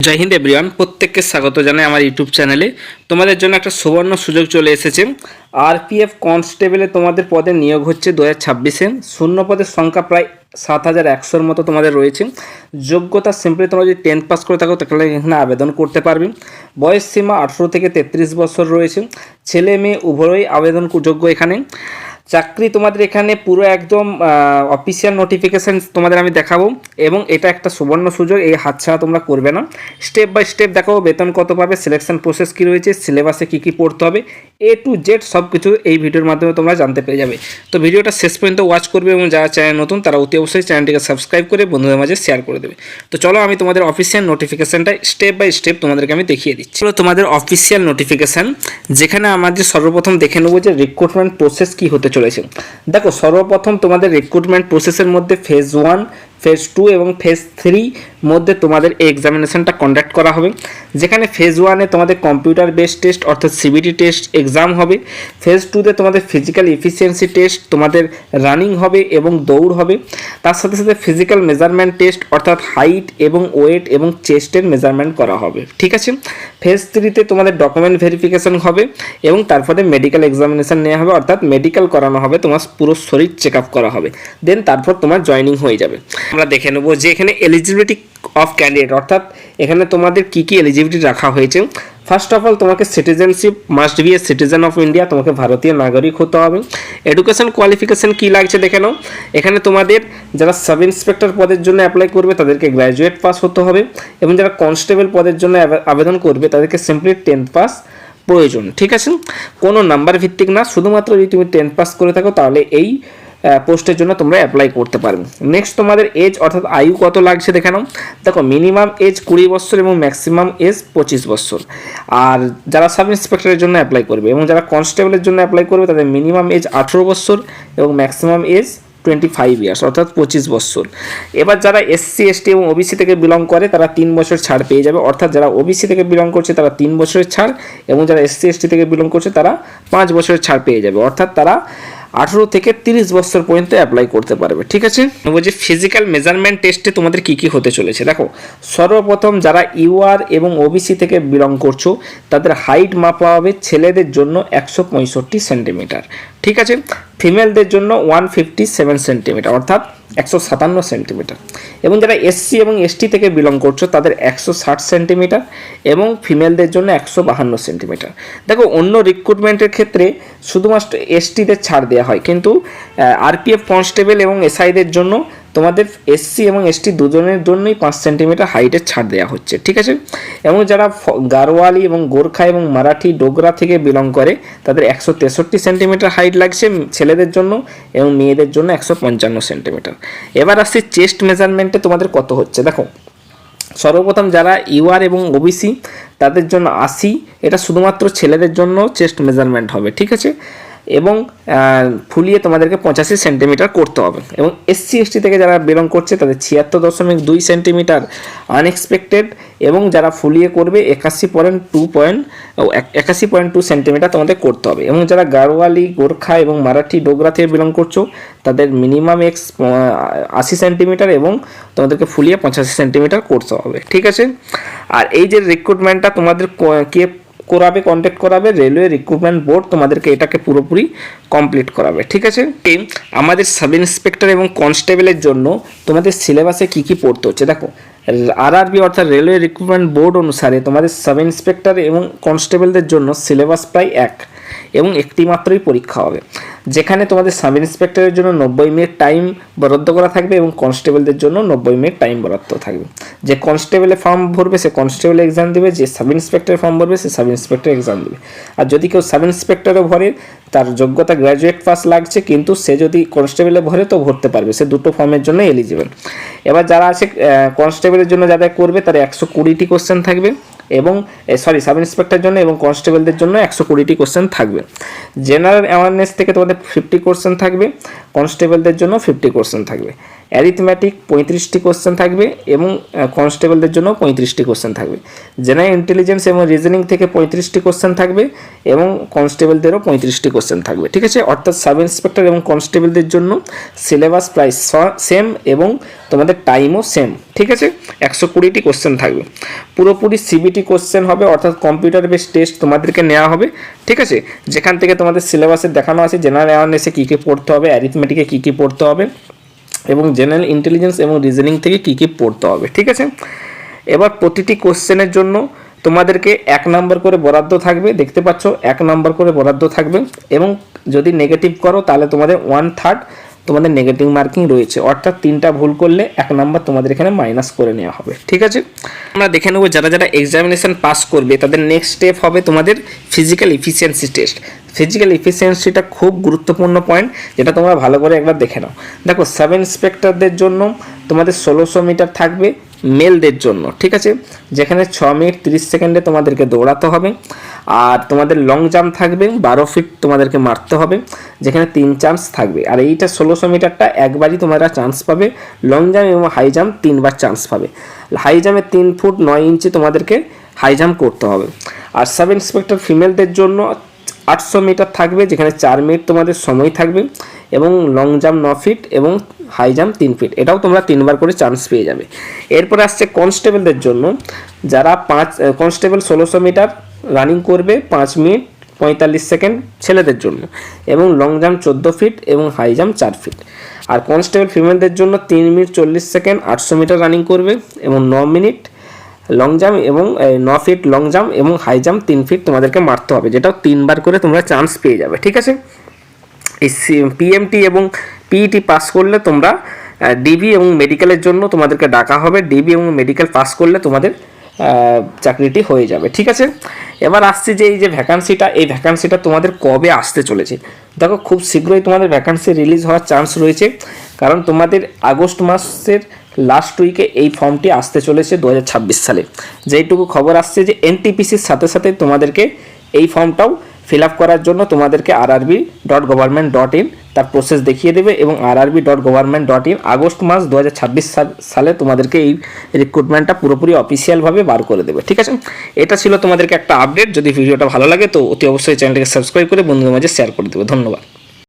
জয় Hind everyone, প্রত্যেককে স্বাগত জানাই আমার ইউটিউব চ্যানেলে। তোমাদের জন্য একটা সুবর্ণ সুযোগ চলে এসেছে। আরপিএফ কনস্টেবলে তোমাদের পদে নিয়োগ হচ্ছে 2026-এ। শূন্য পদের সংখ্যা প্রায় 7100-র মতো তোমাদের রয়েছে। যোগ্যতা সিম্পলি তোমরা যদি 10th পাস করে থাকো তাহলে এখানে আবেদন করতে পারবে। বয়স সীমা 18 থেকে 33 বছর রয়েছে। ছেলে মেয়ে উভয়ই আবেদন যোগ্য এখানে। চাকরি তোমাদের এখানে পুরো একদম অফিসিয়াল নোটিফিকেশান তোমাদের আমি দেখাবো, এবং এটা একটা সুবর্ণ সুযোগ, এই হাতছাড়া তোমরা করবে না। স্টেপ বাই স্টেপ দেখাবো বেতন কত পাবে, সিলেকশন প্রসেস কী রয়েছে, সিলেবাসে কী কী পড়তে হবে, A to Z সব কিছু এই ভিডিওর মাধ্যমে তোমরা জানতে পেরে যাবে। তো ভিডিওটা শেষ পর্যন্ত ওয়াচ করবে, এবং যারা চ্যানেল নতুন তারা অতি অবশ্যই চ্যানেলটিকে সাবস্ক্রাইব করে বন্ধুদের মাঝে শেয়ার করে দেবে। তো চলো আমি তোমাদের অফিসিয়াল নোটিফিকেশানটা স্টেপ বাই স্টেপ তোমাদেরকে আমি দেখিয়ে দিচ্ছি। চলো তোমাদের অফিসিয়াল নোটিফিকেশান, যেখানে আমাদের সর্বপ্রথম দেখে নেবো যে রিক্রুটমেন্ট প্রসেস কী হতে চলেছে। দেখো, সর্বপ্রথম তোমাদের রিক্রুটমেন্ট প্রসেসের মধ্যে ফেজ 1, ফেজ 2 এবং ফেজ 3 মধ্যে তোমাদের এই এক্সামিনেশনটা কন্ডাক্ট করা হবে। যেখানে ফেজ 1-এ তোমাদের কম্পিউটার বেসড টেস্ট অর্থাৎ সিবিটি টেস্ট এক্সাম হবে। ফেজ 2-তে তোমাদের ফিজিক্যাল এফিসিয়েন্সি টেস্ট, তোমাদের রানিং হবে এবং দৌড় হবে। তার সাথে সাথে ফিজিক্যাল মেজারমেন্ট টেস্ট অর্থাৎ হাইট এবং ওয়েট এবং চেস্টের মেজারমেন্ট করা হবে, ঠিক আছে। ফেজ 3-তে তোমাদের ডকুমেন্ট ভেরিফিকেশন হবে এবং তারপরে মেডিকেল এক্সামিনেশন নেওয়া হবে, অর্থাৎ মেডিকেল করানো হবে, তোমার পুরো শরীর চেক আপ করা হবে, দেন তারপর তোমার জয়নিং হয়ে যাবে। আমরা দেখে নেব যে এখানে এলিজিবিলিটি অফ ক্যান্ডিডেট, অর্থাৎ এখানে তোমাদের কী কী এলিজিবিলিটি রাখা হয়েছে। ফার্স্ট অফ অল তোমাকে citizenship must B a citizen of India, তোমাকে ভারতীয় নাগরিক হতে হবে। এডুকেশন কোয়ালিফিকেশন কী লাগছে দেখে নাও। এখানে তোমাদের যারা সাব ইন্সপেক্টর পদের জন্য অ্যাপ্লাই করবে তাদেরকে গ্র্যাজুয়েট পাস হতে হবে, এবং যারা কনস্টেবল পদের জন্য আবেদন করবে তাদেরকে সিম্পলি 10th পাস প্রয়োজন, ঠিক আছে। কোনো নাম্বার ভিত্তিক না, শুধুমাত্র যদি তুমি 10th পাস করে থাকো তাহলে এই পোস্টের জন্য তোমরা অ্যাপ্লাই করতে পারবে। নেক্সট তোমাদের এজ অর্থাৎ আয়ু কত লাগছে দেখে নাও। দেখো, মিনিমাম এজ 20 বছর এবং ম্যাক্সিমাম এজ 25 বছর। আর যারা সাব ইন্সপেক্টরের জন্য অ্যাপ্লাই করবে এবং যারা কনস্টেবলের জন্য অ্যাপ্লাই করবে তাদের মিনিমাম এজ 18 বছর এবং ম্যাক্সিমাম এজ 25 ইয়ার্স অর্থাৎ 25 বছর। এবার যারা এসসি এসটি এবং ওবিসি থেকে বিলং করে তারা 3 বছর ছাড় পেয়ে যাবে, অর্থাৎ যারা ওবিসি থেকে বিলং করছে তারা 3 বছরের ছাড়, এবং যারা এসসি এসটি থেকে বিলং করছে তারা 5 বছরের ছাড় পেয়ে যাবে, অর্থাৎ তারা 18 থেকে 30 বছর পর্যন্ত অ্যাপ্লাই করতে পারবে, ঠিক আছে। বলছি ফিজিক্যাল মেজারমেন্ট টেস্টে তোমাদের কী কী হতে চলেছে। দেখো, সর্বপ্রথম যারা ইউআর এবং ওবিসি থেকে বিলং করছো তাদের হাইট মাপা হবে ছেলেদের জন্য 165 সেন্টিমিটার, ঠিক আছে। ফিমেলদের জন্য 157 সেন্টিমিটার অর্থাৎ 157 সেন্টিমিটার, এবং যারা এসসি এবং এসটি থেকে বিলং করছো তাদের 160 সেন্টিমিটার, এবং ফিমেলদের জন্য 152 সেন্টিমিটার। দেখো, অন্য রিক্রুটমেন্টের ক্ষেত্রে শুধুমাত্র এসটিদের ছাড় দেওয়া হয়, কিন্তু আরপিএফ কনস্টেবল এবং এসআইদের জন্য তোমাদের এসসি এবং এসটি দুজনের জন্যই 5 সেন্টিমিটার হাইটের ছাড় দেওয়া হচ্ছে, ঠিক আছে। এবং যারা গারোয়ালি এবং গোর্খা এবং মারাঠি ডোগরা থেকে বিলং করে তাদের 163 সেন্টিমিটার হাইট লাগছে ছেলেদের জন্য, এবং মেয়েদের জন্য 155 সেন্টিমিটার। এবার আসছে চেস্ট মেজারমেন্টে তোমাদের কত হচ্ছে। দেখো, সর্বপ্রথম যারা ইউআর এবং ওবিসি তাদের জন্য 80, এটা শুধুমাত্র ছেলেদের জন্য চেস্ট মেজারমেন্ট হবে, ঠিক আছে, এবং ফুলিয়ে তোমাদেরকে 85 সেন্টিমিটার করতে হবে। এবং এসসি এসটি থেকে যারা বিলং করছে তাদের 76.2 সেন্টিমিটার আনএক্সপেক্টেড, এবং যারা ফুলিয়ে করবে 81.2 সেন্টিমিটার তোমাদের করতে হবে। এবং যারা গারোয়ালি গোর্খা এবং মারাঠি ডোগরা থেকে বিলং করছো তাদের মিনিমাম 80 সেন্টিমিটার এবং তোমাদেরকে ফুলিয়ে 85 সেন্টিমিটার করতে হবে, ঠিক আছে। আর এই যে রিক্রুটমেন্টটা তোমাদের কে করাবে, কন্ট্যাক্ট করাবে, রেলওয়ে রিক্রুটমেন্ট বোর্ড তোমাদেরকে এটাকে পুরোপুরি কমপ্লিট করাবে, ঠিক আছে। আমাদের সাব ইন্সপেক্টর এবং কনস্টেবলের জন্য তোমাদের সিলেবাসে কী কী পড়তে হচ্ছে। দেখো, আরআরবি অর্থাৎ রেলওয়ে রিক্রুটমেন্ট বোর্ড অনুসারে তোমাদের সাব ইন্সপেক্টর এবং কনস্টেবলদের জন্য সিলেবাস প্রায় এক, এবং একটি মাত্রই পরীক্ষা হবে। যেখানে তোমাদের সাব ইন্সপেক্টরের জন্য 90 মিনিট টাইম বরাদ্দ করা থাকবে এবং কনস্টেবলদের জন্য 90 মিনিট টাইম বরাদ্দ থাকবে। যে কনস্টেবলে ফর্ম ভরবে সে কনস্টেবল এক্সাম দেবে, যে সাব ইন্সপেক্টর ফর্ম ভরবে সে সাব ইন্সপেক্টর এক্সাম দেবে। আর যদি কেউ সাব ইন্সপেক্টরে ভরে তার যোগ্যতা গ্র্যাজুয়েট পাস লাগছে, কিন্তু সে যদি কনস্টেবলে ভরে তো ভরতে পারবে, সে দুটো ফর্মের জন্য এলিজিবল। এবার যারা আছে কনস্টেবলের জন্য যারা করবে তার 120টি কোশ্চেন থাকবে, এবং সাব ইন্সপেক্টরের জন্য এবং কনস্টেবলদের জন্য 120টি কোশ্চেন থাকবে। জেনারেল অ্যাওয়ারনেস থেকে তোমাদের 50 কোশ্চেন থাকবে, কনস্টেবলদের জন্য 50 কোশ্চেন থাকবে। অ্যারিথমেটিক 35টি কোশ্চেন থাকবে এবং কনস্টেবলদের জন্য 35টি কোশ্চেন থাকবে। জেনারেল ইন্টেলিজেন্স এবং রিজনিং থেকে 35টি কোশ্চেন থাকবে এবং কনস্টেবলদেরও 35টি কোশ্চেন থাকবে, ঠিক আছে। অর্থাৎ সাব ইন্সপেক্টর এবং কনস্টেবলদের জন্য সিলেবাস প্রায় সেম এবং তোমাদের টাইমও সেম, ঠিক আছে। 120টি কোশ্চেন থাকবে, পুরোপুরি সিবিটি কোশ্চেন হবে, অর্থাৎ কম্পিউটার বেস টেস্ট তোমাদেরকে নেওয়া হবে, ঠিক আছে। যেখান থেকে তোমাদের সিলেবাসে দেখানো আছে জেনারেল অ্যাওয়ারনেসে কী কী পড়তে হবে, অ্যারিথমেটিকে কী কী পড়তে হবে এবং জেনারেল ইন্টেলিজেন্স এবং রিজনিং থেকে কী কী পড়তে হবে, ঠিক আছে। এবার প্রতিটি কোশ্চেনের জন্য তোমাদেরকে 1 নম্বর করে বরাদ্দ থাকবে, দেখতে পাচ্ছ 1 নম্বর করে বরাদ্দ থাকবে এবং যদি নেগেটিভ করো তাহলে তোমাদের 1/3 তোমাদের নেগেটিভ মার্কিং রয়েছে, অর্থাৎ 3টা ভুল করলে 1 নম্বর তোমাদের এখানে মাইনাস করে নেওয়া হবে, ঠিক আছে। আমরা দেখে নেব যারা যারা এক্সামিনেশন পাস করবে তাদের নেক্সট স্টেপ হবে তোমাদের ফিজিক্যাল এফিসিয়েন্সি টেস্ট। ফিজিক্যাল এফিসিয়েন্সিটা খুব গুরুত্বপূর্ণ পয়েন্ট, যেটা তোমরা ভালো করে একবার দেখে নাও। দেখো, সাব ইন্সপেক্টরদের জন্য তোমাদের 1600 মিটার থাকবে মেলদের জন্য, ঠিক আছে, যেখানে 6 মিনিট 30 সেকেন্ডে তোমাদেরকে দৌড়াতে হবে। আর তোমাদের লং জাম্প থাকবে 12 ফিট তোমাদেরকে মারতে হবে, যেখানে 3 চান্স থাকবে। আর এইটা 1600 মিটারটা একবারই তোমরা চান্স পাবে, লং জাম্প এবং হাই জাম্প 3বার চান্স পাবে। হাই জাম্পে 3 ফুট 9 ইঞ্চি তোমাদেরকে হাই জাম্প করতে হবে। আর সাব ইন্সপেক্টর ফিমেলদের জন্য 800 মিটার থাকবে, যেখানে 4 মিনিট তোমাদের সময় থাকবে এবং লং জাম্প 9 ফিট এবং হাই জাম্প 3 ফিট, এটাও তোমরা 3বার করে চান্স পেয়ে যাবে। এরপরে আসছে কনস্টেবলদের জন্য, যারা কনস্টেবল 1600 মিটার রানিং করবে 5 মিনিট 45 সেকেন্ড ছেলেদের জন্য এবং লং জাম্প 14 ফিট এবং হাই জাম্প 4 ফিট। আর কনস্টেবল ফিমেলদের জন্য 3 মিনিট 40 সেকেন্ড 800 মিটার রানিং করবে এবং 9 মিনিট লং জাম্প এবং 9 ফিট লং জাম্প এবং হাই জাম্প 3 ফিট তোমাদেরকে মারতে হবে, যেটাও 3বার করে তোমরা চান্স পেয়ে যাবে, ঠিক আছে। এই পিএমটি এবং পিইটি পাস করলে তোমরা ডিবি এবং মেডিকেলের জন্য তোমাদেরকে ডাকা হবে, ডিবি এবং মেডিকেল পাস করলে তোমাদের চাকরিটি হয়ে যাবে, ঠিক আছে। এবার আসছে যে এই যে ভ্যাকান্সিটা, এই ভ্যাকান্সিটা তোমাদের কবে আসতে চলেছে। দেখো, খুব শীঘ্রই তোমাদের ভ্যাকান্সি রিলিজ হওয়ার চান্স রয়েছে, কারণ তোমাদের আগস্ট মাসের লাস্ট উইকে এই ফর্মটি আসতে চলেছে 2026 সালে। যেইটুকু খবর আসছে যে এনটিপিসির সাথে সাথে তোমাদেরকে এই ফর্মটাও ফিল আপ করার জন্য তোমাদেরকে rrb.government.in তার প্রসেস দেখিয়ে দেবে এবং rrb.government.in আগস্ট মাস 2026 সালে তোমাদেরকে এই রিক্রুটমেন্টটা পুরোপুরি অফিসিয়ালভাবে বার করে দেবে, ঠিক আছে। এটা ছিল তোমাদেরকে একটা আপডেট। যদি ভিডিওটা ভালো লাগে তো অতি অবশ্যই চ্যানেলটিকে সাবস্ক্রাইব করে বন্ধুদের মাঝে শেয়ার করে দেবে। ধন্যবাদ।